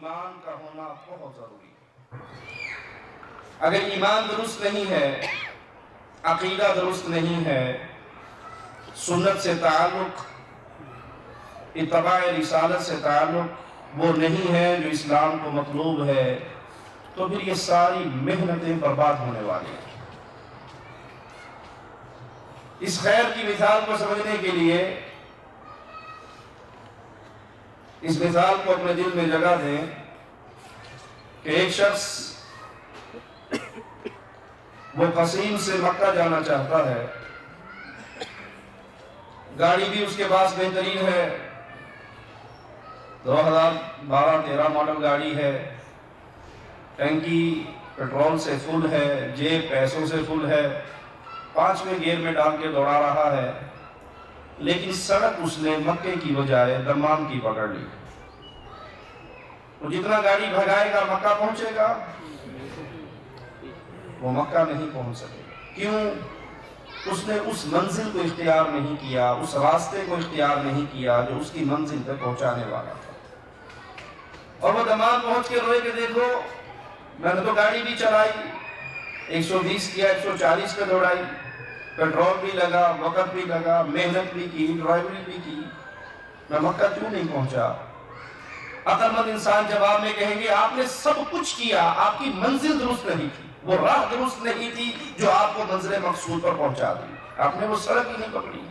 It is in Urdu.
ایمان کا ہونا بہت ضروری ہے۔ اگر ایمان درست نہیں ہے، عقیدہ درست نہیں ہے، سنت سے تعلق، اتباع رسالت سے تعلق وہ نہیں ہے جو اسلام کو مطلوب ہے، تو پھر یہ ساری محنتیں برباد ہونے والی ہیں۔ اس خیر کی مثال کو سمجھنے کے لیے اس مثال کو اپنے دل میں جگہ دیں کہ ایک شخص وہ قصیم سے مکہ جانا چاہتا ہے، گاڑی بھی اس کے پاس بہترین ہے، 2012-13 ماڈل گاڑی ہے، ٹینکی پیٹرول سے فل ہے، جیب پیسوں سے فل ہے، 5ویں گیئر میں ڈال کے دوڑا رہا ہے، لیکن سڑک اس نے مکے کی بجائے دمام کی پکڑ لی۔ وہ جتنا گاڑی بھگائے گا مکہ پہنچے گا، وہ مکہ نہیں پہنچ سکے گا۔ کیوں؟ اس نے اس منزل کو اختیار نہیں کیا، اس راستے کو اختیار نہیں کیا جو اس کی منزل تک پہنچانے والا تھا۔ اور وہ دمام پہنچ کے روئے کہ دیکھو میں نے تو گاڑی بھی چلائی، 120 کیا، 140 پہ دوڑائی، پیٹرول بھی لگا، وقت بھی لگا، محنت بھی کی، ڈرائیوری بھی کی، میں مکہ کیوں نہیں پہنچا؟ عقل مند انسان جواب میں کہیں گے آپ نے سب کچھ کیا، آپ کی منزل درست نہیں تھی، وہ راہ درست نہیں تھی جو آپ کو منزل مقصود پر پہنچا دی، آپ نے وہ سڑک ہی نہیں پکڑی۔